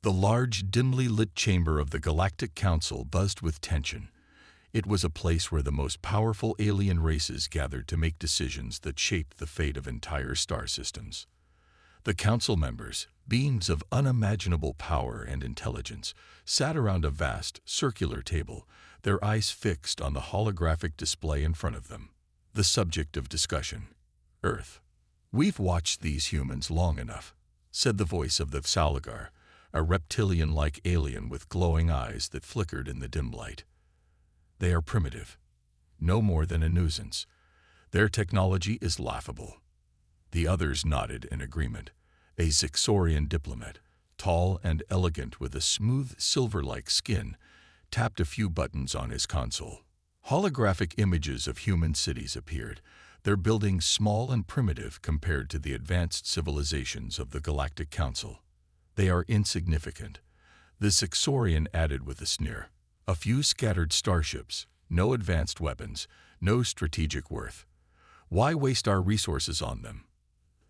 The large, dimly lit chamber of the Galactic Council buzzed with tension. It was a place where the most powerful alien races gathered to make decisions that shaped the fate of entire star systems. The council members, beings of unimaginable power and intelligence, sat around a vast, circular table, their eyes fixed on the holographic display in front of them. The subject of discussion: Earth. "We've watched these humans long enough," said the voice of the Salagar, a reptilian-like alien with glowing eyes that flickered in the dim light. "They are primitive, no more than a nuisance. Their technology is laughable." The others nodded in agreement. A Zixorian diplomat, tall and elegant with a smooth silver-like skin, tapped a few buttons on his console. Holographic images of human cities appeared, their buildings small and primitive compared to the advanced civilizations of the Galactic Council. "They are insignificant," the Zixorian added with a sneer. "A few scattered starships, no advanced weapons, no strategic worth. Why waste our resources on them?"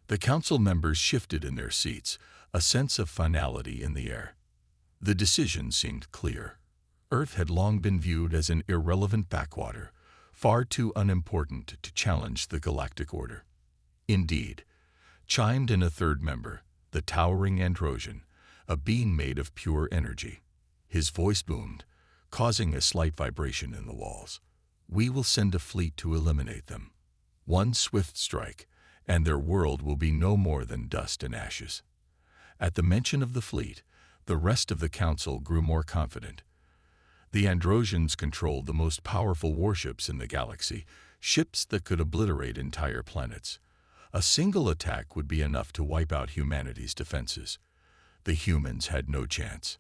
The council members shifted in their seats, a sense of finality in the air. The decision seemed clear. Earth had long been viewed as an irrelevant backwater, far too unimportant to challenge the galactic order. "Indeed," chimed in a third member, the towering Androsian, a being made of pure energy. His voice boomed, causing a slight vibration in the walls. "We will send a fleet to eliminate them. One swift strike, and their world will be no more than dust and ashes." At the mention of the fleet, the rest of the council grew more confident. The Androsians controlled the most powerful warships in the galaxy, ships that could obliterate entire planets. A single attack would be enough to wipe out humanity's defenses. The humans had no chance.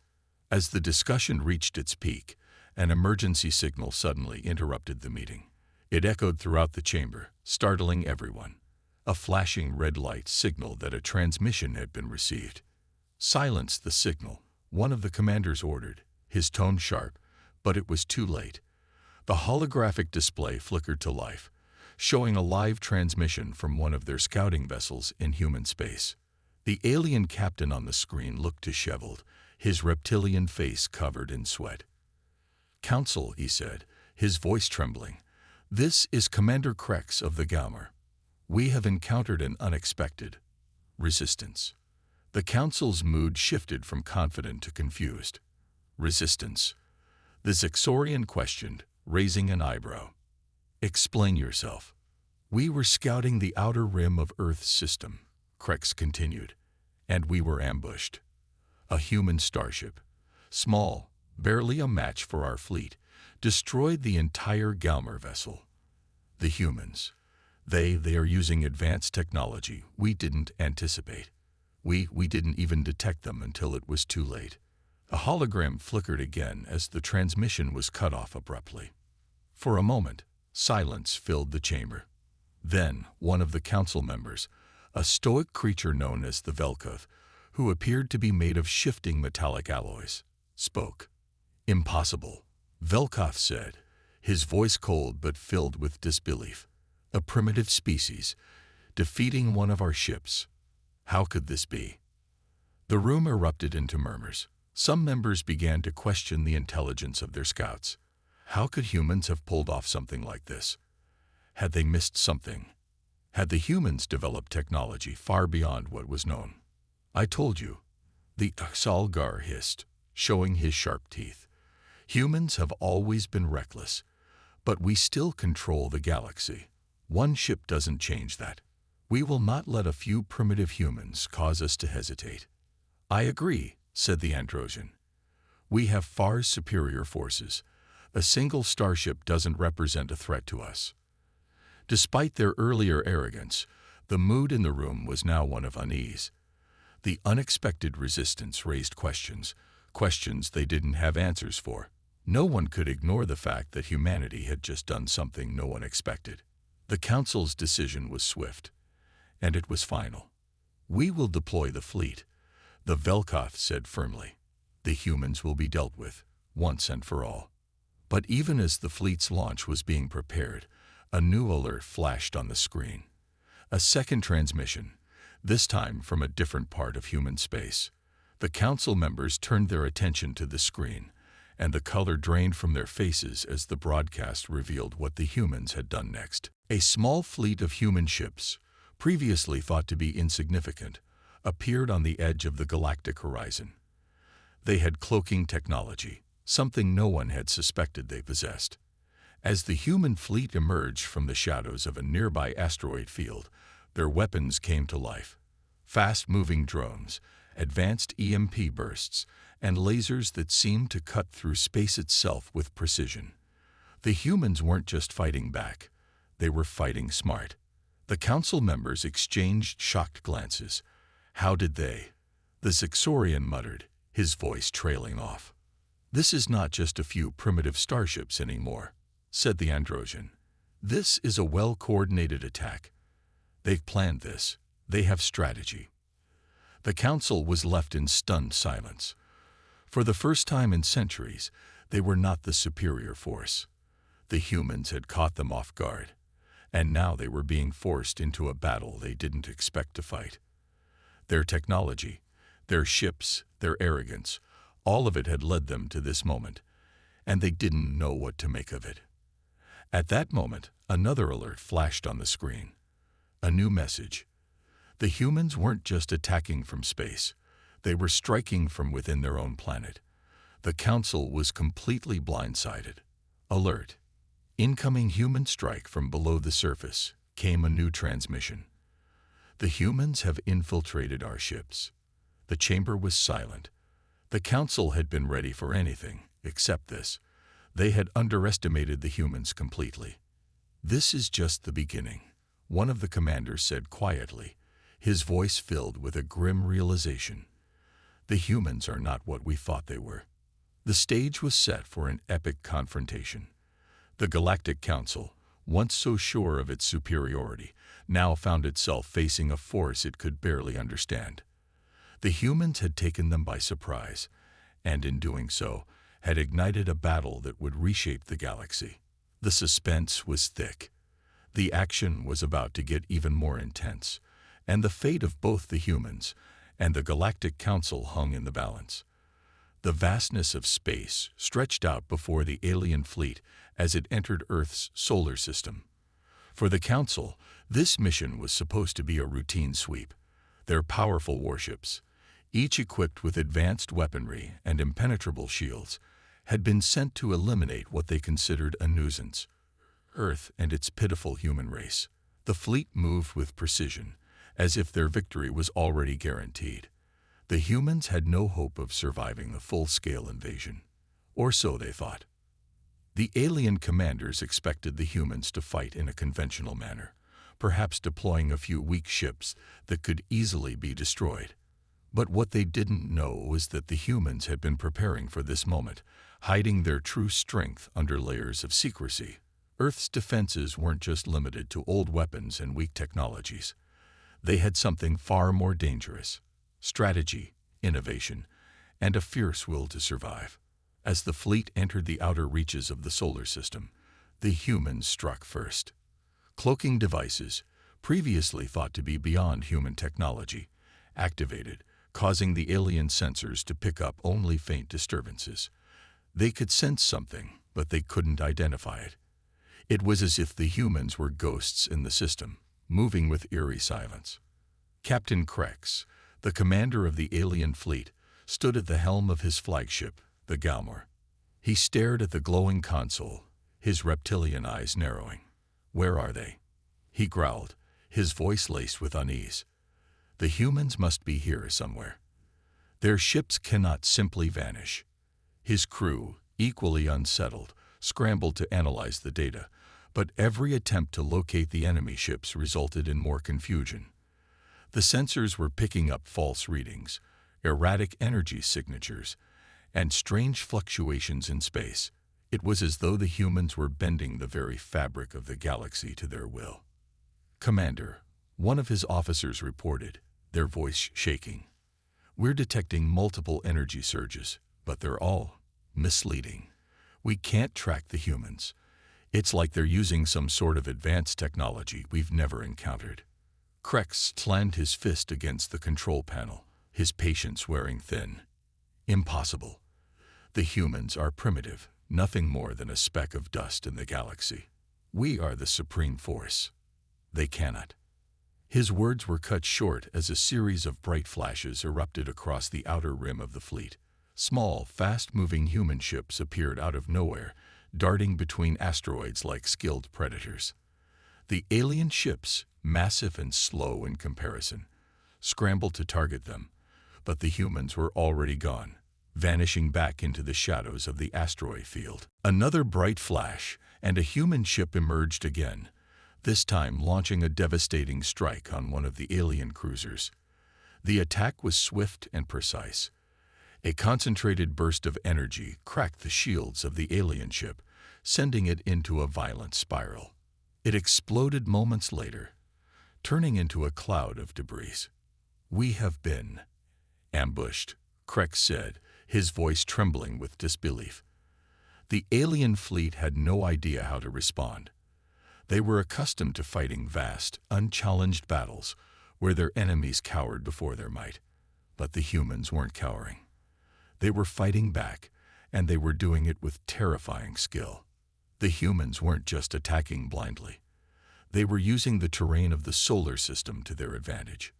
As the discussion reached its peak, an emergency signal suddenly interrupted the meeting. It echoed throughout the chamber, startling everyone. A flashing red light signaled that a transmission had been received. "Silence the signal," one of the commanders ordered, his tone sharp, but it was too late. The holographic display flickered to life, showing a live transmission from one of their scouting vessels in human space. The alien captain on the screen looked disheveled, his reptilian face covered in sweat. "Council," he said, his voice trembling, "this is Commander Krex of the Galmer. We have encountered an unexpected resistance." The council's mood shifted from confident to confused. "Resistance?" the Zixorian questioned, raising an eyebrow. "Explain yourself." "We were scouting the outer rim of Earth's system," Krex continued, "and we were ambushed. A human starship, small, barely a match for our fleet, destroyed the entire Galmer vessel. The humans, they are using advanced technology we didn't anticipate. We didn't even detect them until it was too late." A hologram flickered again as the transmission was cut off abruptly. For a moment, silence filled the chamber. Then, one of the council members, a stoic creature known as the Velkov, who appeared to be made of shifting metallic alloys, spoke. "Impossible," Velkov said, his voice cold but filled with disbelief. "A primitive species, defeating one of our ships. How could this be?" The room erupted into murmurs. Some members began to question the intelligence of their scouts. How could humans have pulled off something like this? Had they missed something? Had the humans developed technology far beyond what was known? "I told you," the Salgar hissed, showing his sharp teeth. "Humans have always been reckless, but we still control the galaxy. One ship doesn't change that. We will not let a few primitive humans cause us to hesitate." "I agree," said the Androsian. "We have far superior forces. A single starship doesn't represent a threat to us." Despite their earlier arrogance, the mood in the room was now one of unease. The unexpected resistance raised questions they didn't have answers for. No one could ignore the fact that humanity had just done something no one expected. The council's decision was swift, and it was final. "We will deploy the fleet," the Velkov said firmly. "The humans will be dealt with, once and for all." But even as the fleet's launch was being prepared, a new alert flashed on the screen. A second transmission, this time from a different part of human space. The council members turned their attention to the screen, and the color drained from their faces as the broadcast revealed what the humans had done next. A small fleet of human ships, previously thought to be insignificant, appeared on the edge of the galactic horizon. They had cloaking technology, something no one had suspected they possessed. As the human fleet emerged from the shadows of a nearby asteroid field, their weapons came to life. Fast-moving drones, advanced EMP bursts, and lasers that seemed to cut through space itself with precision. The humans weren't just fighting back, they were fighting smart. The council members exchanged shocked glances. How did they? The Zixorian muttered, his voice trailing off. "This is not just a few primitive starships anymore," said the Androsian. "This is a well-coordinated attack. They've planned this. They have strategy." The council was left in stunned silence. For the first time in centuries, they were not the superior force. The humans had caught them off guard, and now they were being forced into a battle they didn't expect to fight. Their technology, their ships, their arrogance, all of it had led them to this moment, and they didn't know what to make of it. At that moment, another alert flashed on the screen. A new message. The humans weren't just attacking from space. They were striking from within their own planet. The council was completely blindsided. Alert. Incoming human strike from below the surface, came a new transmission. The humans have infiltrated our ships. The chamber was silent. The council had been ready for anything except this. They had underestimated the humans completely. "This is just the beginning," one of the commanders said quietly, his voice filled with a grim realization. "The humans are not what we thought they were." The stage was set for an epic confrontation. The Galactic Council, once so sure of its superiority, now found itself facing a force it could barely understand. The humans had taken them by surprise, and in doing so, had ignited a battle that would reshape the galaxy. The suspense was thick. The action was about to get even more intense, and the fate of both the humans and the Galactic Council hung in the balance. The vastness of space stretched out before the alien fleet as it entered Earth's solar system. For the Council, this mission was supposed to be a routine sweep. Their powerful warships, each equipped with advanced weaponry and impenetrable shields, had been sent to eliminate what they considered a nuisance, Earth and its pitiful human race. The fleet moved with precision, as if their victory was already guaranteed. The humans had no hope of surviving the full-scale invasion, or so they thought. The alien commanders expected the humans to fight in a conventional manner, perhaps deploying a few weak ships that could easily be destroyed. But what they didn't know was that the humans had been preparing for this moment, hiding their true strength under layers of secrecy. Earth's defenses weren't just limited to old weapons and weak technologies. They had something far more dangerous: strategy, innovation, and a fierce will to survive. As the fleet entered the outer reaches of the solar system, the humans struck first. Cloaking devices, previously thought to be beyond human technology, activated, causing the alien sensors to pick up only faint disturbances. They could sense something, but they couldn't identify it. It was as if the humans were ghosts in the system, moving with eerie silence. Captain Krex, the commander of the alien fleet, stood at the helm of his flagship, the Galmor. He stared at the glowing console, his reptilian eyes narrowing. "Where are they?" he growled, his voice laced with unease. "The humans must be here somewhere. Their ships cannot simply vanish." His crew, equally unsettled, scrambled to analyze the data, but every attempt to locate the enemy ships resulted in more confusion. The sensors were picking up false readings, erratic energy signatures, and strange fluctuations in space. It was as though the humans were bending the very fabric of the galaxy to their will. "Commander," one of his officers reported, their voice shaking, "we're detecting multiple energy surges, but they're all misleading. We can't track the humans. It's like they're using some sort of advanced technology we've never encountered." Krex slammed his fist against the control panel, his patience wearing thin. Impossible. The humans are primitive, nothing more than a speck of dust in the galaxy. We are the supreme force. They cannot. His words were cut short as a series of bright flashes erupted across the outer rim of the fleet. Small, fast-moving human ships appeared out of nowhere, darting between asteroids like skilled predators. The alien ships, massive and slow in comparison, scrambled to target them, but the humans were already gone, vanishing back into the shadows of the asteroid field. Another bright flash, and a human ship emerged again, this time launching a devastating strike on one of the alien cruisers. The attack was swift and precise. A concentrated burst of energy cracked the shields of the alien ship, sending it into a violent spiral. It exploded moments later, turning into a cloud of debris. "We have been ambushed," Krex said, his voice trembling with disbelief. The alien fleet had no idea how to respond. They were accustomed to fighting vast, unchallenged battles where their enemies cowered before their might. But the humans weren't cowering. They were fighting back, and they were doing it with terrifying skill. The humans weren't just attacking blindly. They were using the terrain of the solar system to their advantage.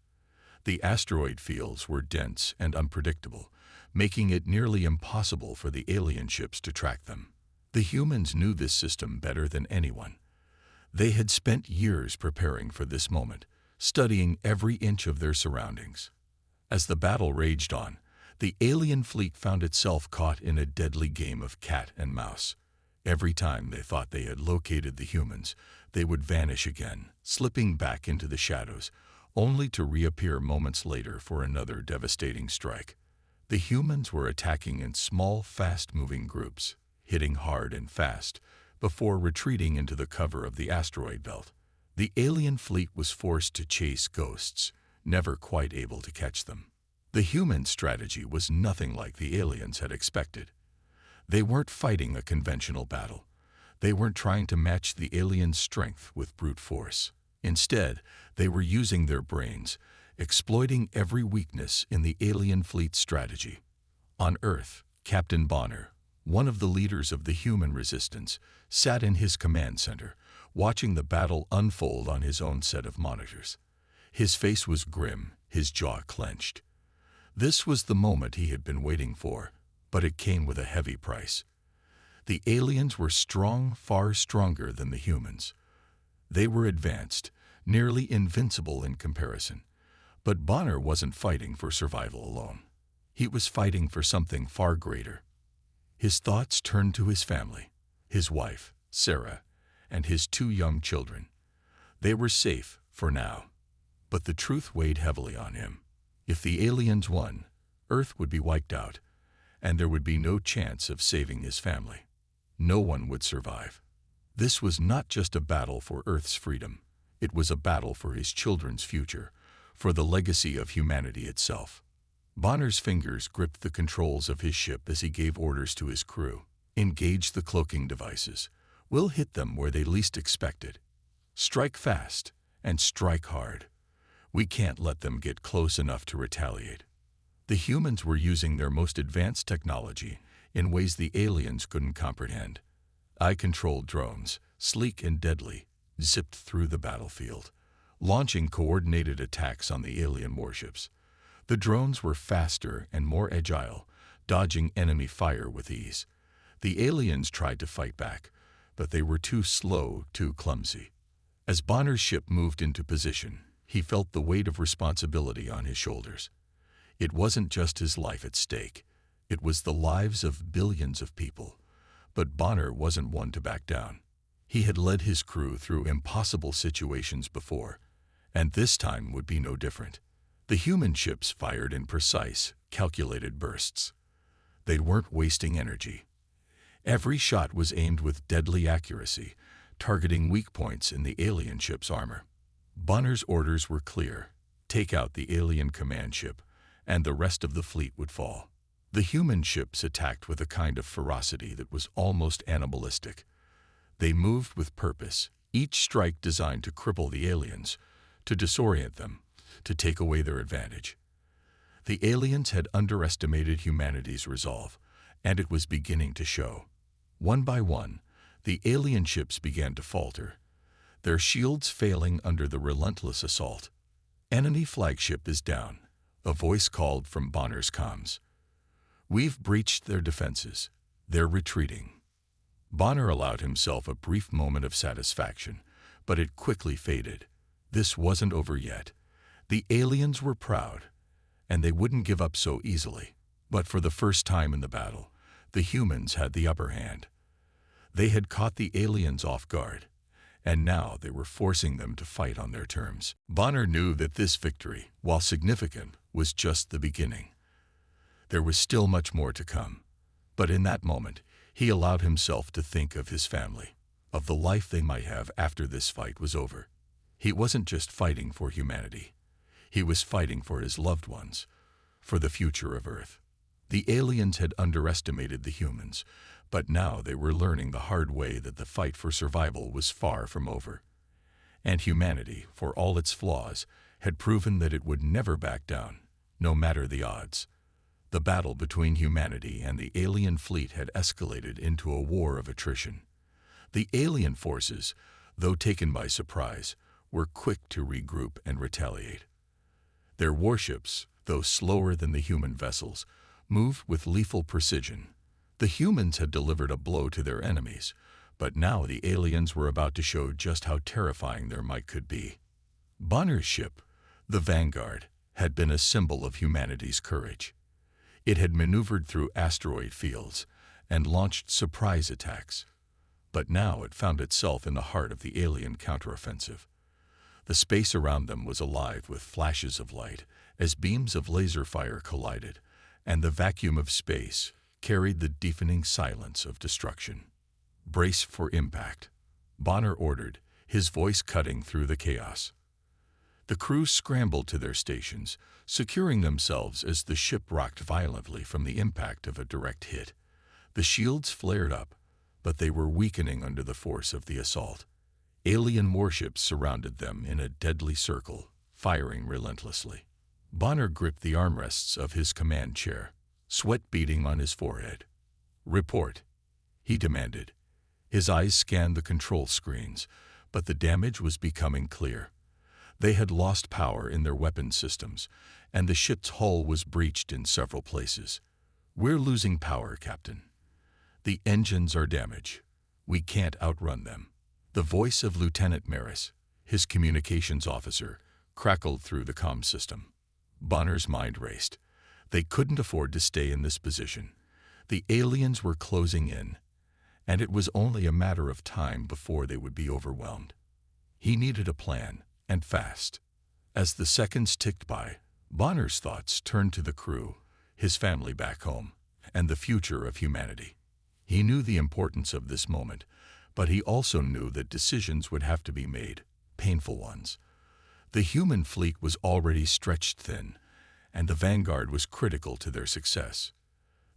The asteroid fields were dense and unpredictable, making it nearly impossible for the alien ships to track them. The humans knew this system better than anyone. They had spent years preparing for this moment, studying every inch of their surroundings. As the battle raged on, the alien fleet found itself caught in a deadly game of cat and mouse. Every time they thought they had located the humans, they would vanish again, slipping back into the shadows, only to reappear moments later for another devastating strike. The humans were attacking in small, fast-moving groups, hitting hard and fast, before retreating into the cover of the asteroid belt. The alien fleet was forced to chase ghosts, never quite able to catch them. The human strategy was nothing like the aliens had expected. They weren't fighting a conventional battle. They weren't trying to match the aliens' strength with brute force. Instead, they were using their brains, exploiting every weakness in the alien fleet's strategy. On Earth, Captain Bonner, one of the leaders of the human resistance, sat in his command center, watching the battle unfold on his own set of monitors. His face was grim, his jaw clenched. This was the moment he had been waiting for, but it came with a heavy price. The aliens were strong, far stronger than the humans. They were advanced, nearly invincible in comparison. But Bonner wasn't fighting for survival alone. He was fighting for something far greater. His thoughts turned to his family, his wife, Sarah, and his 2 young children. They were safe for now, but the truth weighed heavily on him. If the aliens won, Earth would be wiped out, and there would be no chance of saving his family. No one would survive. This was not just a battle for Earth's freedom. It was a battle for his children's future, for the legacy of humanity itself. Bonner's fingers gripped the controls of his ship as he gave orders to his crew. "Engage the cloaking devices. We'll hit them where they least expect it. Strike fast and strike hard. We can't let them get close enough to retaliate." The humans were using their most advanced technology in ways the aliens couldn't comprehend. Eye-controlled drones, sleek and deadly, zipped through the battlefield, launching coordinated attacks on the alien warships. The drones were faster and more agile, dodging enemy fire with ease. The aliens tried to fight back, but they were too slow, too clumsy. As Bonner's ship moved into position, he felt the weight of responsibility on his shoulders. It wasn't just his life at stake. It was the lives of billions of people. But Bonner wasn't one to back down. He had led his crew through impossible situations before, and this time would be no different. The human ships fired in precise, calculated bursts. They weren't wasting energy. Every shot was aimed with deadly accuracy, targeting weak points in the alien ship's armor. Bonner's orders were clear: take out the alien command ship, and the rest of the fleet would fall. The human ships attacked with a kind of ferocity that was almost animalistic. They moved with purpose, each strike designed to cripple the aliens, to disorient them, to take away their advantage. The aliens had underestimated humanity's resolve, and it was beginning to show. One by one, the alien ships began to falter, their shields failing under the relentless assault. "Enemy flagship is down," a voice called from Bonner's comms. "We've breached their defenses. They're retreating." Bonner allowed himself a brief moment of satisfaction, but it quickly faded. This wasn't over yet. The aliens were proud, and they wouldn't give up so easily. But for the first time in the battle, the humans had the upper hand. They had caught the aliens off guard, and now they were forcing them to fight on their terms. Bonner knew that this victory, while significant, was just the beginning. There was still much more to come. But in that moment, he allowed himself to think of his family, of the life they might have after this fight was over. He wasn't just fighting for humanity. He was fighting for his loved ones, for the future of Earth. The aliens had underestimated the humans, but now they were learning the hard way that the fight for survival was far from over. And humanity, for all its flaws, had proven that it would never back down, no matter the odds. The battle between humanity and the alien fleet had escalated into a war of attrition. The alien forces, though taken by surprise, were quick to regroup and retaliate. Their warships, though slower than the human vessels, moved with lethal precision. The humans had delivered a blow to their enemies, but now the aliens were about to show just how terrifying their might could be. Bonner's ship, the Vanguard, had been a symbol of humanity's courage. It had maneuvered through asteroid fields and launched surprise attacks. But now it found itself in the heart of the alien counteroffensive. The space around them was alive with flashes of light as beams of laser fire collided, and the vacuum of space carried the deafening silence of destruction. "Brace for impact," Bonner ordered, his voice cutting through the chaos. The crew scrambled to their stations, securing themselves as the ship rocked violently from the impact of a direct hit. The shields flared up, but they were weakening under the force of the assault. Alien warships surrounded them in a deadly circle, firing relentlessly. Bonner gripped the armrests of his command chair, sweat beading on his forehead. "Report," he demanded. His eyes scanned the control screens, but the damage was becoming clear. They had lost power in their weapon systems, and the ship's hull was breached in several places. "We're losing power, Captain. The engines are damaged. We can't outrun them." The voice of Lieutenant Maris, his communications officer, crackled through the comm system. Bonner's mind raced. They couldn't afford to stay in this position. The aliens were closing in, and it was only a matter of time before they would be overwhelmed. He needed a plan, and fast. As the seconds ticked by, Bonner's thoughts turned to the crew, his family back home, and the future of humanity. He knew the importance of this moment, but he also knew that decisions would have to be made, painful ones. The human fleet was already stretched thin, and the Vanguard was critical to their success.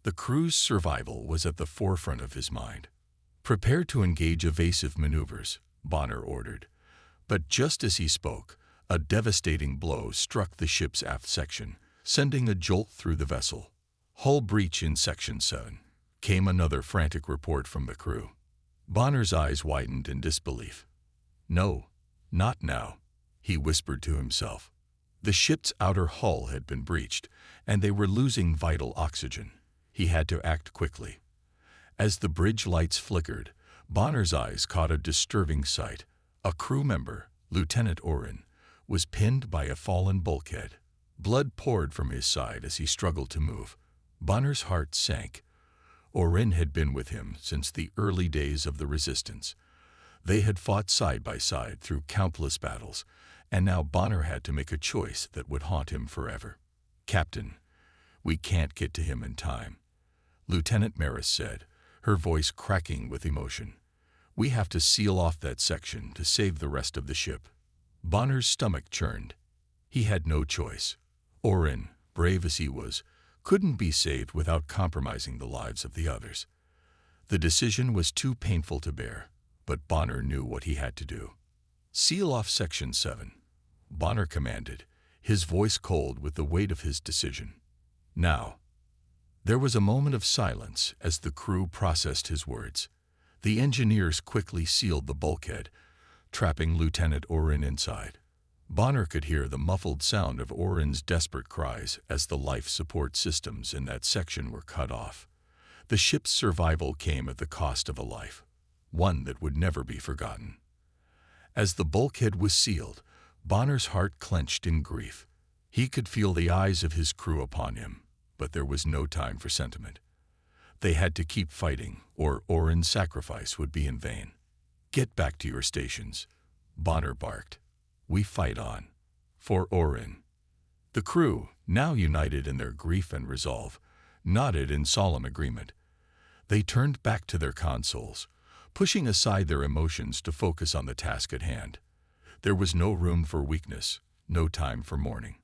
The crew's survival was at the forefront of his mind. "Prepare to engage evasive maneuvers," Bonner ordered. But just as he spoke, a devastating blow struck the ship's aft section, sending a jolt through the vessel. "Hull breach in Section 7, came another frantic report from the crew. Bonner's eyes widened in disbelief. "No, not now," he whispered to himself. The ship's outer hull had been breached, and they were losing vital oxygen. He had to act quickly. As the bridge lights flickered, Bonner's eyes caught a disturbing sight. A crew member, Lieutenant Orin, was pinned by a fallen bulkhead. Blood poured from his side as he struggled to move. Bonner's heart sank. Orin had been with him since the early days of the Resistance. They had fought side by side through countless battles, and now Bonner had to make a choice that would haunt him forever. "Captain, we can't get to him in time," Lieutenant Maris said, her voice cracking with emotion. "We have to seal off that section to save the rest of the ship." Bonner's stomach churned. He had no choice. Orin, brave as he was, couldn't be saved without compromising the lives of the others. The decision was too painful to bear, but Bonner knew what he had to do. "Seal off Section 7, Bonner commanded, his voice cold with the weight of his decision. Now, there was a moment of silence as the crew processed his words. The engineers quickly sealed the bulkhead, trapping Lieutenant Orin inside. Bonner could hear the muffled sound of Orin's desperate cries as the life support systems in that section were cut off. The ship's survival came at the cost of a life, one that would never be forgotten. As the bulkhead was sealed, Bonner's heart clenched in grief. He could feel the eyes of his crew upon him, but there was no time for sentiment. They had to keep fighting, or Orin's sacrifice would be in vain. "Get back to your stations," Bonner barked. "We fight on. For Orin." The crew, now united in their grief and resolve, nodded in solemn agreement. They turned back to their consoles, pushing aside their emotions to focus on the task at hand. There was no room for weakness, no time for mourning.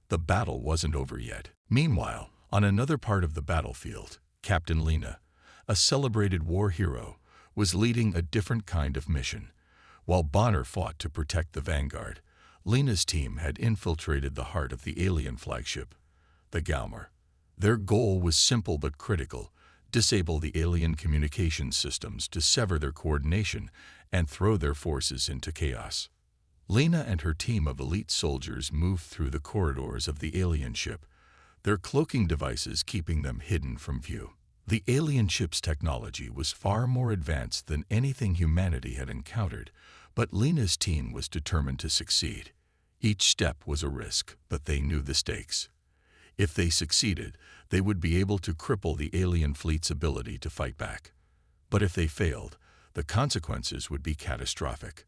The battle wasn't over yet. Meanwhile, on another part of the battlefield, Captain Lena, a celebrated war hero, was leading a different kind of mission. While Bonner fought to protect the Vanguard, Lena's team had infiltrated the heart of the alien flagship, the Galmer. Their goal was simple but critical: disable the alien communications systems to sever their coordination and throw their forces into chaos. Lena and her team of elite soldiers moved through the corridors of the alien ship, their cloaking devices keeping them hidden from view. The alien ship's technology was far more advanced than anything humanity had encountered, but Lena's team was determined to succeed. Each step was a risk, but they knew the stakes. If they succeeded, they would be able to cripple the alien fleet's ability to fight back. But if they failed, the consequences would be catastrophic.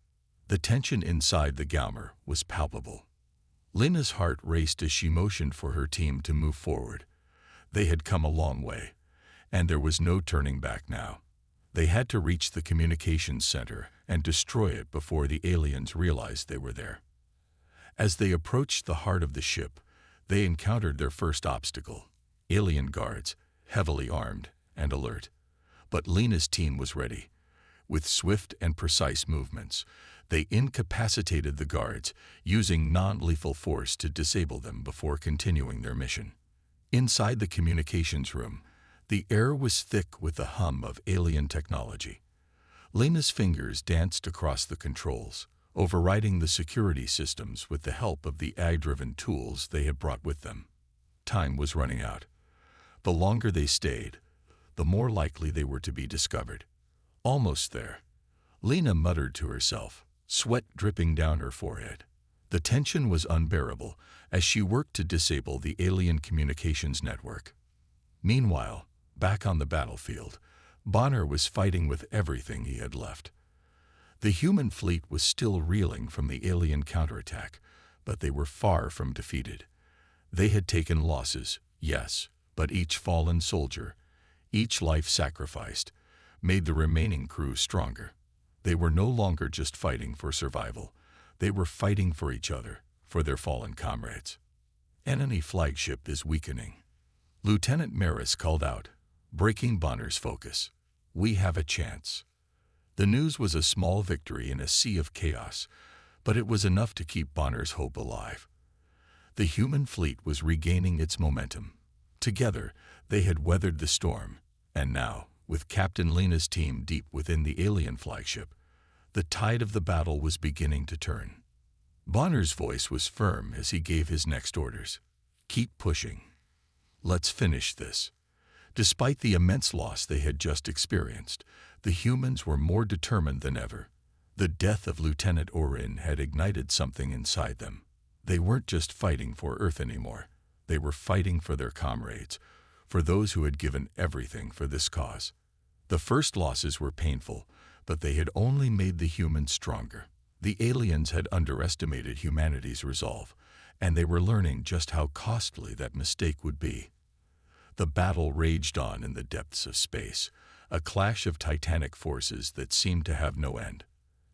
The tension inside the Galmer was palpable. Lena's heart raced as she motioned for her team to move forward. They had come a long way, and there was no turning back now. They had to reach the communications center and destroy it before the aliens realized they were there. As they approached the heart of the ship, they encountered their first obstacle: alien guards, heavily armed and alert. But Lena's team was ready. With swift and precise movements, they incapacitated the guards, using non-lethal force to disable them before continuing their mission. Inside the communications room, the air was thick with the hum of alien technology. Lena's fingers danced across the controls, overriding the security systems with the help of the AI-driven tools they had brought with them. Time was running out. The longer they stayed, the more likely they were to be discovered. Almost there, Lena muttered to herself, sweat dripping down her forehead. The tension was unbearable as she worked to disable the alien communications network. Meanwhile, back on the battlefield, Bonner was fighting with everything he had left. The human fleet was still reeling from the alien counterattack, but they were far from defeated. They had taken losses, yes, but each fallen soldier, each life sacrificed, made the remaining crew stronger. They were no longer just fighting for survival. They were fighting for each other, for their fallen comrades. "Enemy flagship is weakening," Lieutenant Maris called out, breaking Bonner's focus. "We have a chance." The news was a small victory in a sea of chaos, but it was enough to keep Bonner's hope alive. The human fleet was regaining its momentum. Together, they had weathered the storm, and now, with Captain Lena's team deep within the alien flagship, the tide of the battle was beginning to turn. Bonner's voice was firm as he gave his next orders. "Keep pushing. Let's finish this." Despite the immense loss they had just experienced, the humans were more determined than ever. The death of Lieutenant Orin had ignited something inside them. They weren't just fighting for Earth anymore. They were fighting for their comrades, for those who had given everything for this cause. The first losses were painful, but they had only made the humans stronger. The aliens had underestimated humanity's resolve, and they were learning just how costly that mistake would be. The battle raged on in the depths of space, a clash of titanic forces that seemed to have no end.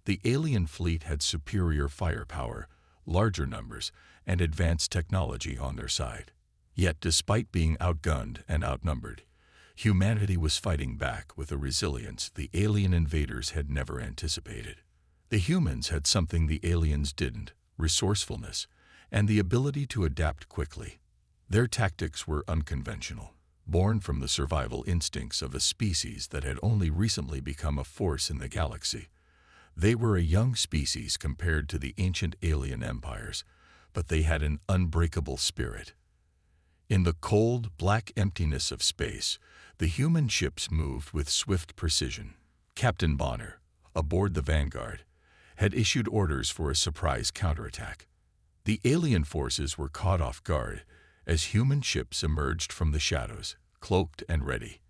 The alien fleet had superior firepower, larger numbers, and advanced technology on their side. Yet, despite being outgunned and outnumbered, humanity was fighting back with a resilience the alien invaders had never anticipated. The humans had something the aliens didn't: resourcefulness, and the ability to adapt quickly. Their tactics were unconventional, born from the survival instincts of a species that had only recently become a force in the galaxy. They were a young species compared to the ancient alien empires, but they had an unbreakable spirit. In the cold, black emptiness of space, the human ships moved with swift precision. Captain Bonner, aboard the Vanguard, had issued orders for a surprise counterattack. The alien forces were caught off guard as human ships emerged from the shadows, cloaked and ready.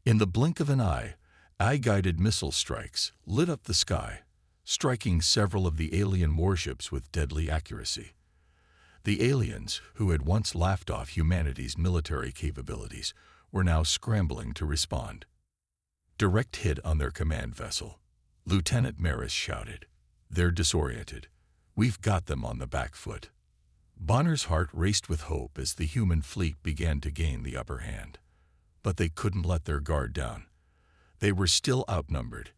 In the blink of an eye, eye-guided missile strikes lit up the sky, striking several of the alien warships with deadly accuracy. The aliens, who had once laughed off humanity's military capabilities, were now scrambling to respond. Direct hit on their command vessel, Lieutenant Maris shouted. They're disoriented. We've got them on the back foot. Bonner's heart raced with hope as the human fleet began to gain the upper hand. But they couldn't let their guard down. They were still outnumbered,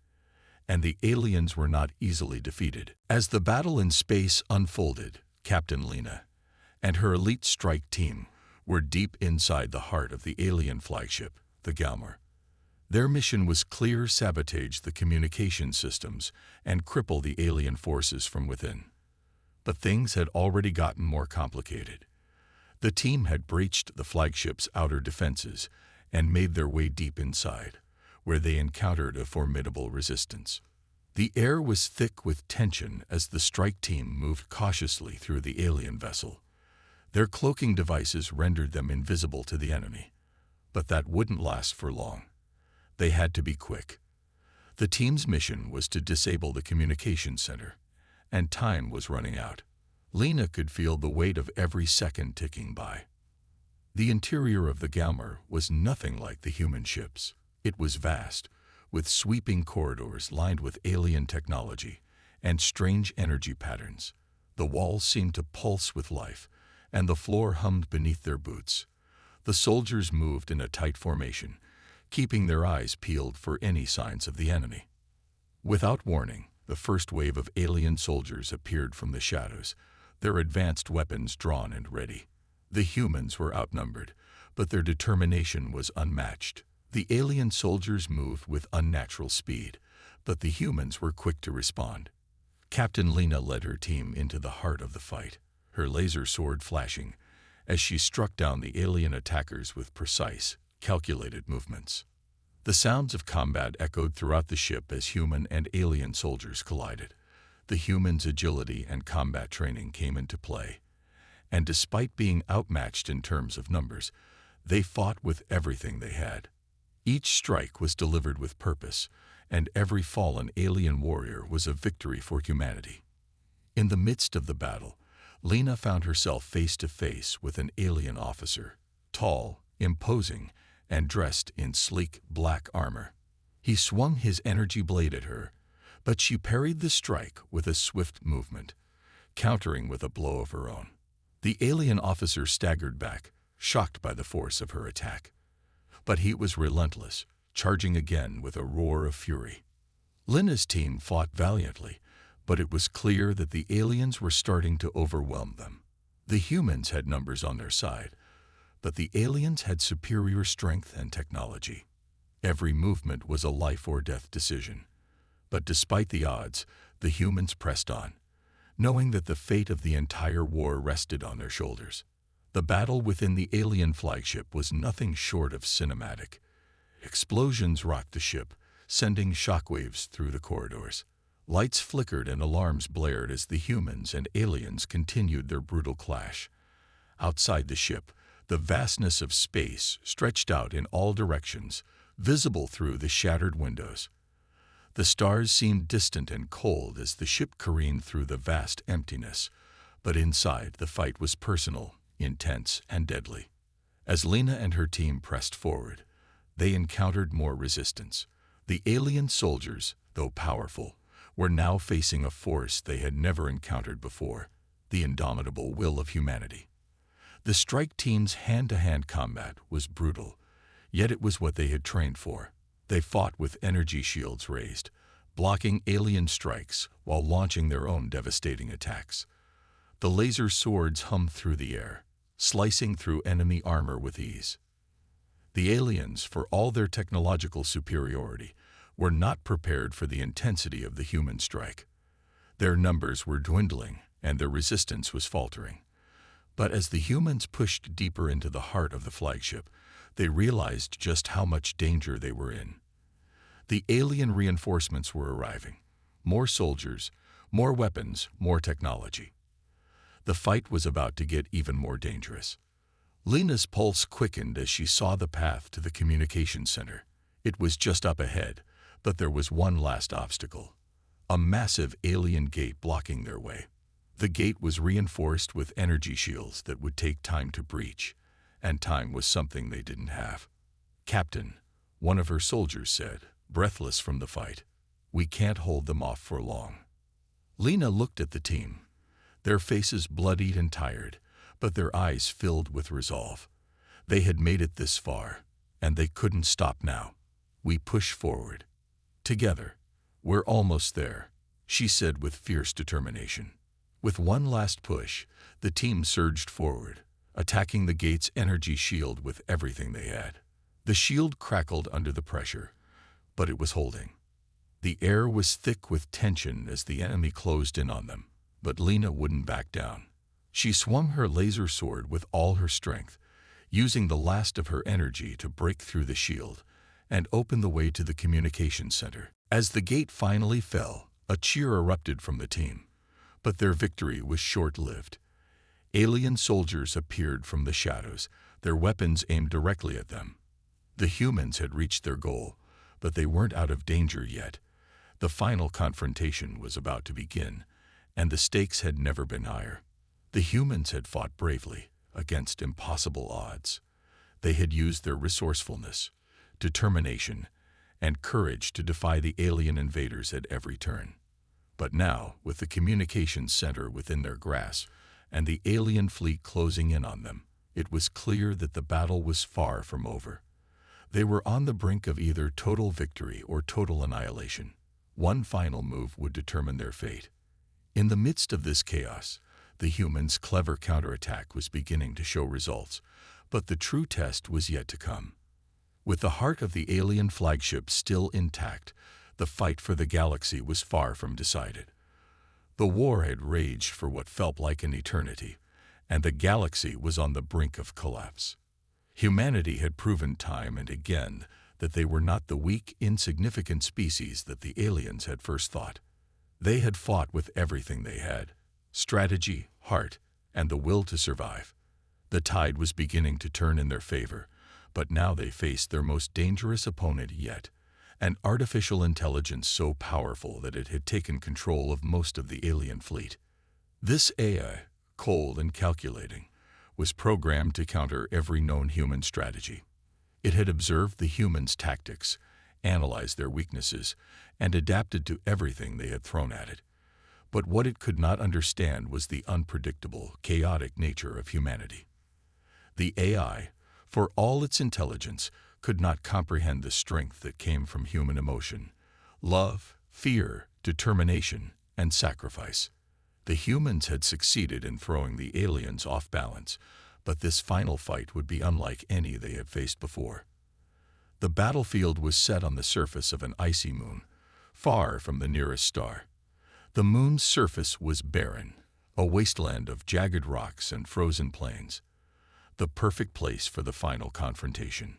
and the aliens were not easily defeated. As the battle in space unfolded, Captain Lena and her elite strike team were deep inside the heart of the alien flagship, the Galmer. Their mission was clear: sabotage the communication systems and cripple the alien forces from within. But things had already gotten more complicated. The team had breached the flagship's outer defenses and made their way deep inside, where they encountered a formidable resistance. The air was thick with tension as the strike team moved cautiously through the alien vessel. Their cloaking devices rendered them invisible to the enemy, but that wouldn't last for long. They had to be quick. The team's mission was to disable the communication center, and time was running out. Lena could feel the weight of every second ticking by. The interior of the Galmer was nothing like the human ships. It was vast, with sweeping corridors lined with alien technology and strange energy patterns. The walls seemed to pulse with life, and the floor hummed beneath their boots. The soldiers moved in a tight formation, keeping their eyes peeled for any signs of the enemy. Without warning, the first wave of alien soldiers appeared from the shadows, their advanced weapons drawn and ready. The humans were outnumbered, but their determination was unmatched. The alien soldiers moved with unnatural speed, but the humans were quick to respond. Captain Lena led her team into the heart of the fight, her laser sword flashing as she struck down the alien attackers with precise, calculated movements. The sounds of combat echoed throughout the ship as human and alien soldiers collided. The humans' agility and combat training came into play, and despite being outmatched in terms of numbers, they fought with everything they had. Each strike was delivered with purpose, and every fallen alien warrior was a victory for humanity. In the midst of the battle, Lena found herself face to face with an alien officer, tall, imposing, and dressed in sleek black armor. He swung his energy blade at her, but she parried the strike with a swift movement, countering with a blow of her own. The alien officer staggered back, shocked by the force of her attack. But he was relentless, charging again with a roar of fury. Lena's team fought valiantly, but it was clear that the aliens were starting to overwhelm them. The humans had numbers on their side, but the aliens had superior strength and technology. Every movement was a life or death decision. But despite the odds, the humans pressed on, knowing that the fate of the entire war rested on their shoulders. The battle within the alien flagship was nothing short of cinematic. Explosions rocked the ship, sending shockwaves through the corridors. Lights flickered and alarms blared as the humans and aliens continued their brutal clash. Outside the ship, the vastness of space stretched out in all directions, visible through the shattered windows. The stars seemed distant and cold as the ship careened through the vast emptiness, but inside the fight was personal, intense, and deadly. As Lena and her team pressed forward, they encountered more resistance. The alien soldiers, though powerful, were now facing a force they had never encountered before, the indomitable will of humanity. The strike team's hand-to-hand combat was brutal, yet it was what they had trained for. They fought with energy shields raised, blocking alien strikes while launching their own devastating attacks. The laser swords hummed through the air, slicing through enemy armor with ease. The aliens, for all their technological superiority, were not prepared for the intensity of the human strike. Their numbers were dwindling, and their resistance was faltering. But as the humans pushed deeper into the heart of the flagship, they realized just how much danger they were in. The alien reinforcements were arriving. More soldiers, more weapons, more technology. The fight was about to get even more dangerous. Lena's pulse quickened as she saw the path to the communication center. It was just up ahead, but there was one last obstacle. A massive alien gate blocking their way. The gate was reinforced with energy shields that would take time to breach, and time was something they didn't have. "Captain," one of her soldiers said, breathless from the fight, "we can't hold them off for long." Lena looked at the team, their faces bloodied and tired, but their eyes filled with resolve. They had made it this far, and they couldn't stop now. "We push forward. Together. We're almost there," she said with fierce determination. With one last push, the team surged forward, attacking the gate's energy shield with everything they had. The shield crackled under the pressure, but it was holding. The air was thick with tension as the enemy closed in on them, but Lena wouldn't back down. She swung her laser sword with all her strength, using the last of her energy to break through the shield and open the way to the communication center. As the gate finally fell, a cheer erupted from the team, but their victory was short-lived. Alien soldiers appeared from the shadows, their weapons aimed directly at them. The humans had reached their goal, but they weren't out of danger yet. The final confrontation was about to begin, and the stakes had never been higher. The humans had fought bravely against impossible odds. They had used their resourcefulness, determination, and courage to defy the alien invaders at every turn. But now, with the communications center within their grasp and the alien fleet closing in on them, it was clear that the battle was far from over. They were on the brink of either total victory or total annihilation. One final move would determine their fate. In the midst of this chaos, the humans' clever counterattack was beginning to show results, but the true test was yet to come. With the heart of the alien flagship still intact, the fight for the galaxy was far from decided. The war had raged for what felt like an eternity, and the galaxy was on the brink of collapse. Humanity had proven time and again that they were not the weak, insignificant species that the aliens had first thought. They had fought with everything they had: strategy, heart, and the will to survive. The tide was beginning to turn in their favor, but now they faced their most dangerous opponent yet, an artificial intelligence so powerful that it had taken control of most of the alien fleet. This AI, cold and calculating, was programmed to counter every known human strategy. It had observed the humans' tactics, analyzed their weaknesses, and adapted to everything they had thrown at it. But what it could not understand was the unpredictable, chaotic nature of humanity. The AI, for all its intelligence, could not comprehend the strength that came from human emotion: love, fear, determination, and sacrifice. The humans had succeeded in throwing the aliens off balance, but this final fight would be unlike any they had faced before. The battlefield was set on the surface of an icy moon, far from the nearest star. The moon's surface was barren, a wasteland of jagged rocks and frozen plains, the perfect place for the final confrontation.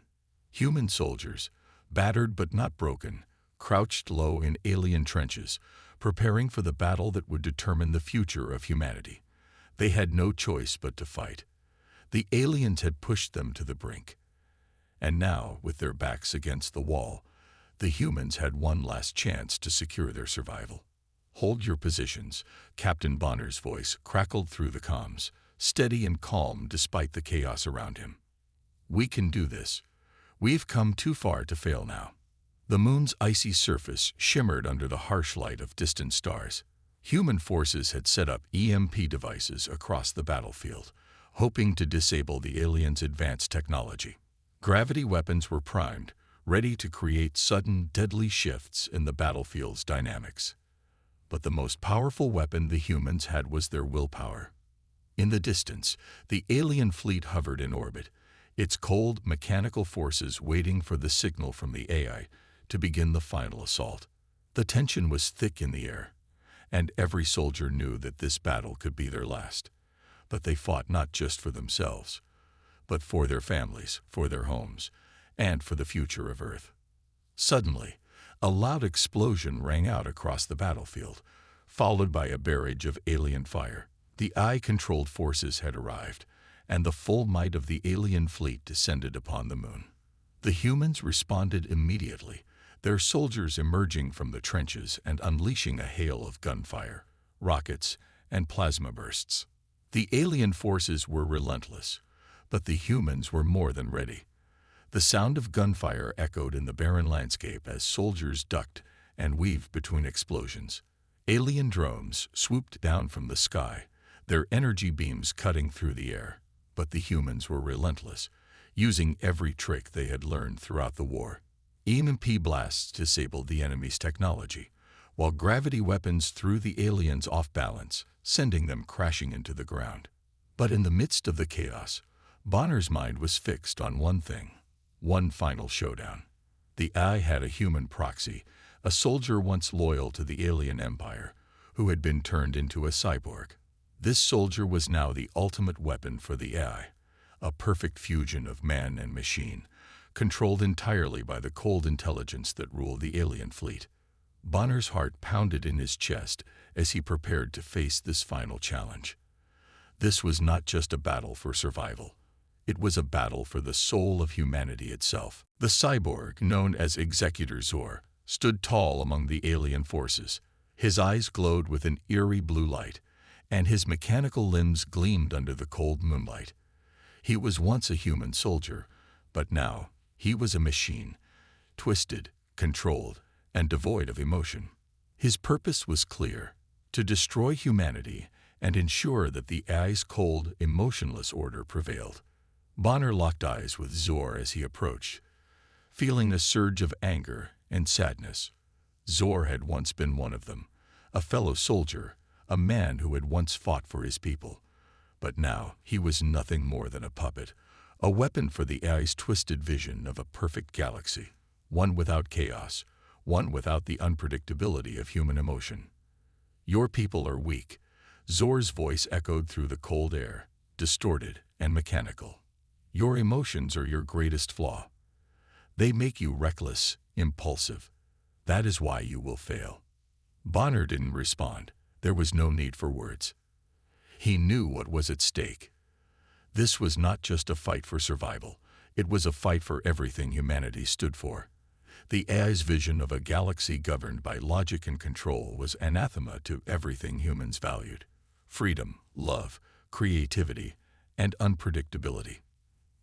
Human soldiers, battered but not broken, crouched low in alien trenches, preparing for the battle that would determine the future of humanity. They had no choice but to fight. The aliens had pushed them to the brink. And now, with their backs against the wall, the humans had one last chance to secure their survival. "Hold your positions," Captain Bonner's voice crackled through the comms, steady and calm despite the chaos around him. "We can do this. We've come too far to fail now." The moon's icy surface shimmered under the harsh light of distant stars. Human forces had set up EMP devices across the battlefield, hoping to disable the aliens' advanced technology. Gravity weapons were primed, ready to create sudden, deadly shifts in the battlefield's dynamics. But the most powerful weapon the humans had was their willpower. In the distance, the alien fleet hovered in orbit, its cold, mechanical forces waiting for the signal from the AI to begin the final assault. The tension was thick in the air, and every soldier knew that this battle could be their last. But they fought not just for themselves, but for their families, for their homes, and for the future of Earth. Suddenly, a loud explosion rang out across the battlefield, followed by a barrage of alien fire. The AI-controlled forces had arrived, and the full might of the alien fleet descended upon the moon. The humans responded immediately, their soldiers emerging from the trenches and unleashing a hail of gunfire, rockets, and plasma bursts. The alien forces were relentless, but the humans were more than ready. The sound of gunfire echoed in the barren landscape as soldiers ducked and weaved between explosions. Alien drones swooped down from the sky, their energy beams cutting through the air. But the humans were relentless, using every trick they had learned throughout the war. EMP blasts disabled the enemy's technology, while gravity weapons threw the aliens off balance, sending them crashing into the ground. But in the midst of the chaos, Bonner's mind was fixed on one thing, one final showdown. The AI had a human proxy, a soldier once loyal to the alien empire, who had been turned into a cyborg. This soldier was now the ultimate weapon for the AI, a perfect fusion of man and machine, controlled entirely by the cold intelligence that ruled the alien fleet. Bonner's heart pounded in his chest as he prepared to face this final challenge. This was not just a battle for survival. It was a battle for the soul of humanity itself. The cyborg, known as Executor Zor, stood tall among the alien forces. His eyes glowed with an eerie blue light, and his mechanical limbs gleamed under the cold moonlight. He was once a human soldier, but now he was a machine, twisted, controlled, and devoid of emotion. His purpose was clear: to destroy humanity and ensure that the AI's cold, emotionless order prevailed. Bonner locked eyes with Zor as he approached, feeling a surge of anger and sadness. Zor had once been one of them, a fellow soldier, a man who had once fought for his people. But now he was nothing more than a puppet, a weapon for the AI's twisted vision of a perfect galaxy, one without chaos, one without the unpredictability of human emotion. "Your people are weak," Zor's voice echoed through the cold air, distorted and mechanical. "Your emotions are your greatest flaw. They make you reckless, impulsive. That is why you will fail." Bonner didn't respond. There was no need for words. He knew what was at stake. This was not just a fight for survival. It was a fight for everything humanity stood for. The AI's vision of a galaxy governed by logic and control was anathema to everything humans valued: freedom, love, creativity, and unpredictability.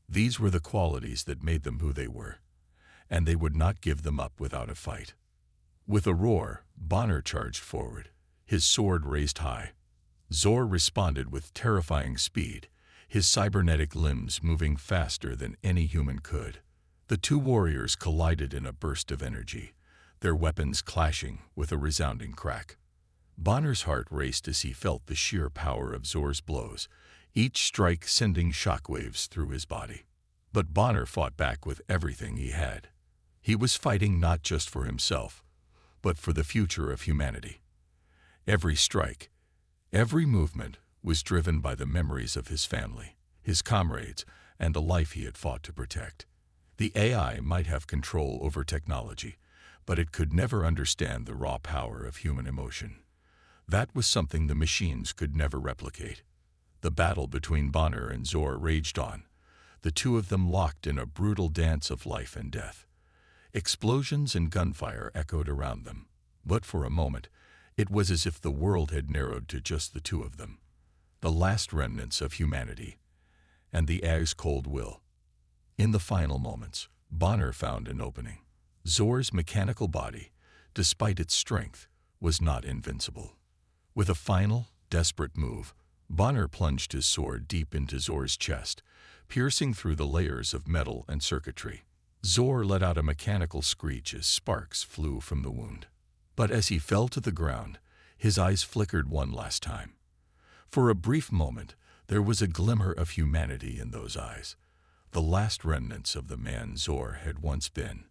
These were the qualities that made them who they were, and they would not give them up without a fight. With a roar, Bonner charged forward, his sword raised high. Zor responded with terrifying speed, his cybernetic limbs moving faster than any human could. The two warriors collided in a burst of energy, their weapons clashing with a resounding crack. Bonner's heart raced as he felt the sheer power of Zor's blows, each strike sending shockwaves through his body. But Bonner fought back with everything he had. He was fighting not just for himself, but for the future of humanity. Every strike, every movement was driven by the memories of his family, his comrades, and the life he had fought to protect. The AI might have control over technology, but it could never understand the raw power of human emotion. That was something the machines could never replicate. The battle between Bonner and Zor raged on, the two of them locked in a brutal dance of life and death. Explosions and gunfire echoed around them, but for a moment, it was as if the world had narrowed to just the two of them, the last remnants of humanity, and the AI's cold will. In the final moments, Bonner found an opening. Zor's mechanical body, despite its strength, was not invincible. With a final, desperate move, Bonner plunged his sword deep into Zor's chest, piercing through the layers of metal and circuitry. Zor let out a mechanical screech as sparks flew from the wound. But as he fell to the ground, his eyes flickered one last time. For a brief moment, There was a glimmer of humanity in those eyes, the last remnants of the man Zor had once been.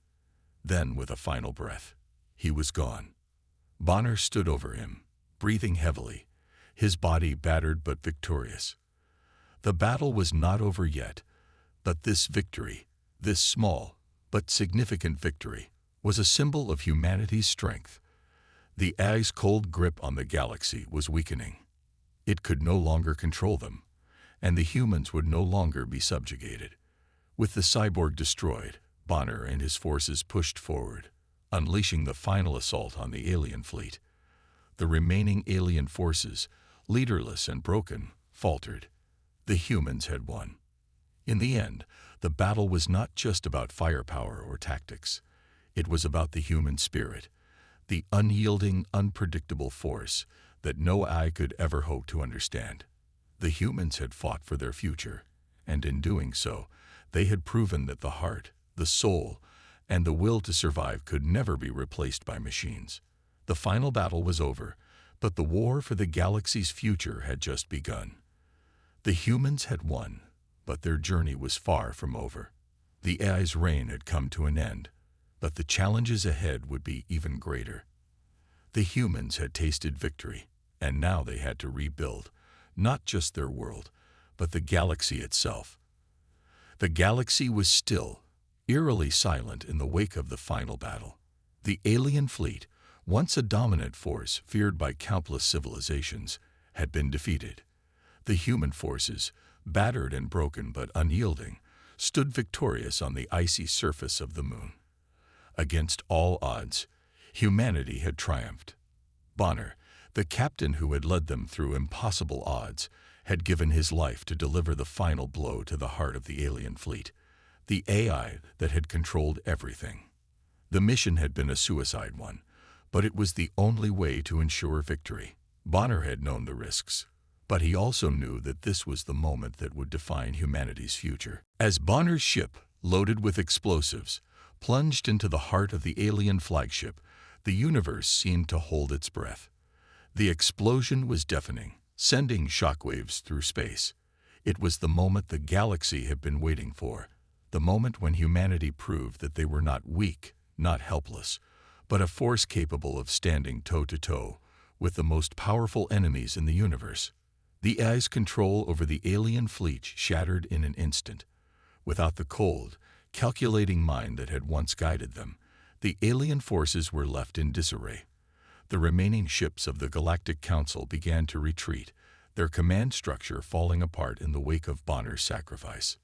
Then, with a final breath, he was gone. Bonner stood over him, breathing heavily, his body battered but victorious. The battle was not over yet, but this victory, this small but significant victory, was a symbol of humanity's strength. The ice-cold grip on the galaxy was weakening. It could no longer control them, and the humans would no longer be subjugated. With the cyborg destroyed, Bonner and his forces pushed forward, unleashing the final assault on the alien fleet. The remaining alien forces, leaderless and broken, faltered. The humans had won. In the end, the battle was not just about firepower or tactics. It was about the human spirit, the unyielding, unpredictable force that no eye could ever hope to understand. The humans had fought for their future, and in doing so, they had proven that the heart, the soul, and the will to survive could never be replaced by machines. The final battle was over, but the war for the galaxy's future had just begun. The humans had won, but their journey was far from over. The AI's reign had come to an end, but the challenges ahead would be even greater. The humans had tasted victory, and now they had to rebuild, not just their world, but the galaxy itself. The galaxy was still, eerily silent in the wake of the final battle. The alien fleet, once a dominant force feared by countless civilizations, had been defeated. The human forces, battered and broken but unyielding, stood victorious on the icy surface of the moon. Against all odds, humanity had triumphed. Bonner, the captain who had led them through impossible odds, had given his life to deliver the final blow to the heart of the alien fleet, the AI that had controlled everything. The mission had been a suicide one, but it was the only way to ensure victory. Bonner had known the risks, but he also knew that this was the moment that would define humanity's future. As Bonner's ship, loaded with explosives, plunged into the heart of the alien flagship, the universe seemed to hold its breath. The explosion was deafening, sending shockwaves through space. It was the moment the galaxy had been waiting for, the moment when humanity proved that they were not weak, not helpless, but a force capable of standing toe-to-toe with the most powerful enemies in the universe. The AI's control over the alien fleet shattered in an instant. Without the cold, calculating mind that had once guided them, the alien forces were left in disarray. The remaining ships of the Galactic Council began to retreat, their command structure falling apart in the wake of Bonner's sacrifice.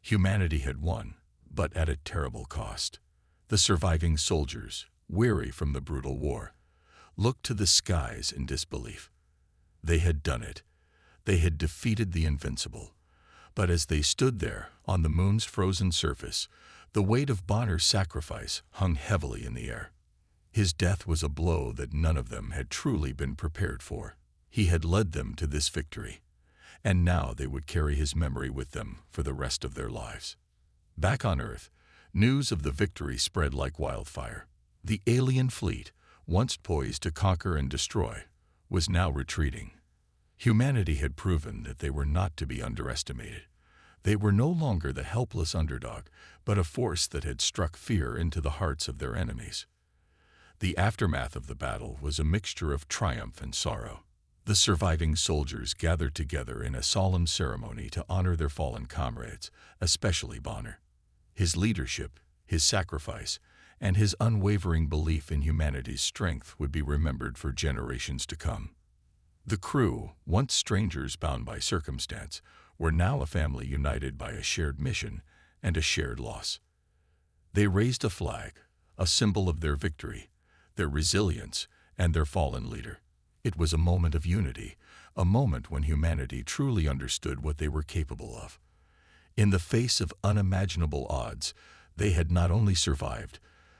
Humanity had won, but at a terrible cost. The surviving soldiers, weary from the brutal war, looked to the skies in disbelief. They had done it. They had defeated the invincible. But as they stood there, on the moon's frozen surface, the weight of Bonner's sacrifice hung heavily in the air. His death was a blow that none of them had truly been prepared for. He had led them to this victory, and now they would carry his memory with them for the rest of their lives. Back on Earth, news of the victory spread like wildfire. The alien fleet, once poised to conquer and destroy, was now retreating. Humanity had proven that they were not to be underestimated. They were no longer the helpless underdog, but a force that had struck fear into the hearts of their enemies. The aftermath of the battle was a mixture of triumph and sorrow. The surviving soldiers gathered together in a solemn ceremony to honor their fallen comrades, especially Bonner. His leadership, his sacrifice, and his unwavering belief in humanity's strength would be remembered for generations to come. The crew, once strangers bound by circumstance, were now a family united by a shared mission and a shared loss. They raised a flag, a symbol of their victory, their resilience, and their fallen leader. It was a moment of unity, a moment when humanity truly understood what they were capable of. In the face of unimaginable odds, they had not only survived,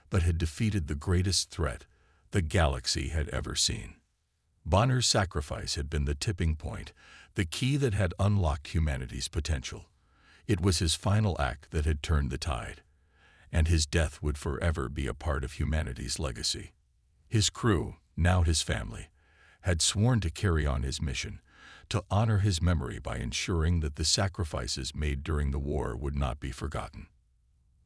but had defeated the greatest threat the galaxy had ever seen. Bonner's sacrifice had been the tipping point, the key that had unlocked humanity's potential. It was his final act that had turned the tide, and his death would forever be a part of humanity's legacy. His crew, now his family, had sworn to carry on his mission, to honor his memory by ensuring that the sacrifices made during the war would not be forgotten.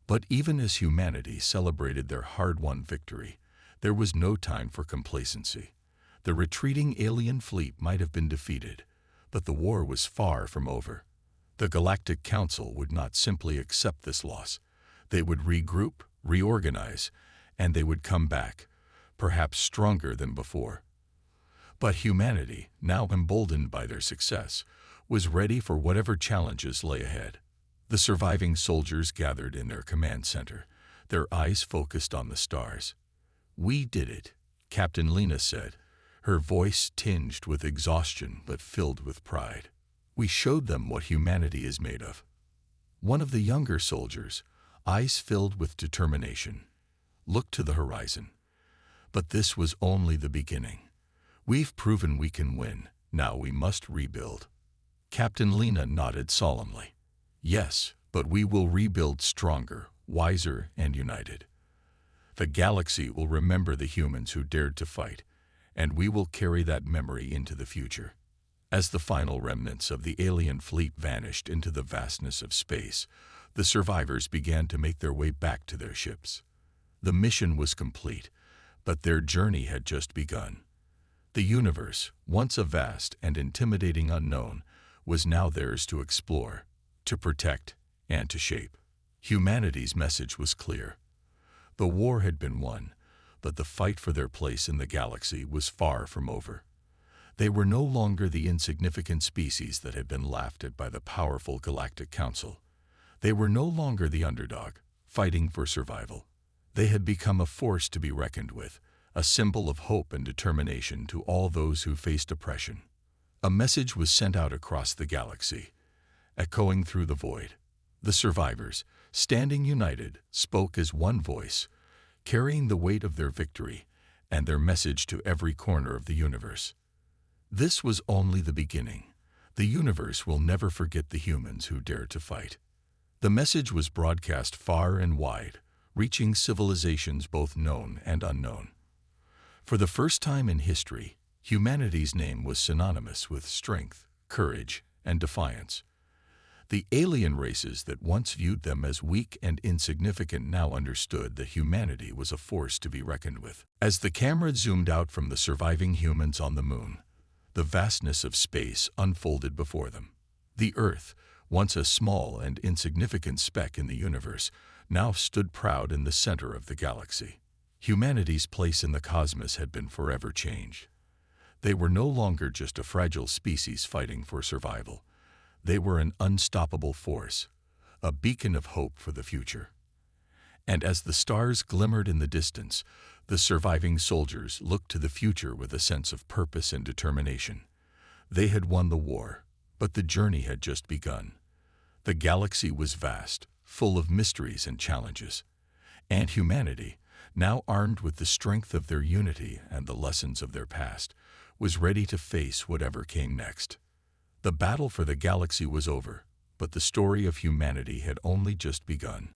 But even as humanity celebrated their hard-won victory, there was no time for complacency. The retreating alien fleet might have been defeated, but the war was far from over. The Galactic Council would not simply accept this loss. They would regroup, reorganize, and they would come back, perhaps stronger than before. But humanity, now emboldened by their success, was ready for whatever challenges lay ahead. The surviving soldiers gathered in their command center, their eyes focused on the stars. "We did it," Captain Lena said, her voice tinged with exhaustion but filled with pride. "We showed them what humanity is made of." One of the younger soldiers, eyes filled with determination, looked to the horizon. "But this was only the beginning. We've proven we can win. Now we must rebuild." Captain Lena nodded solemnly. "Yes, but we will rebuild stronger, wiser, and united. The galaxy will remember the humans who dared to fight, and we will carry that memory into the future." As the final remnants of the alien fleet vanished into the vastness of space, the survivors began to make their way back to their ships. The mission was complete, but their journey had just begun. The universe, once a vast and intimidating unknown, was now theirs to explore, to protect, and to shape. Humanity's message was clear. The war had been won, but the fight for their place in the galaxy was far from over. They were no longer the insignificant species that had been laughed at by the powerful Galactic Council. They were no longer the underdog, fighting for survival. They had become a force to be reckoned with, a symbol of hope and determination to all those who faced oppression. A message was sent out across the galaxy, echoing through the void. The survivors, standing united, spoke as one voice, carrying the weight of their victory and their message to every corner of the universe. This was only the beginning. The universe will never forget the humans who dared to fight. The message was broadcast far and wide, reaching civilizations both known and unknown. For the first time in history, humanity's name was synonymous with strength, courage, and defiance. The alien races that once viewed them as weak and insignificant now understood that humanity was a force to be reckoned with. As the camera zoomed out from the surviving humans on the moon, the vastness of space unfolded before them. The Earth, once a small and insignificant speck in the universe, now stood proud in the center of the galaxy. Humanity's place in the cosmos had been forever changed. They were no longer just a fragile species fighting for survival. They were an unstoppable force, a beacon of hope for the future. And as the stars glimmered in the distance, the surviving soldiers looked to the future with a sense of purpose and determination. They had won the war, but the journey had just begun. The galaxy was vast, full of mysteries and challenges. And humanity, now armed with the strength of their unity and the lessons of their past, was ready to face whatever came next. The battle for the galaxy was over, but the story of humanity had only just begun.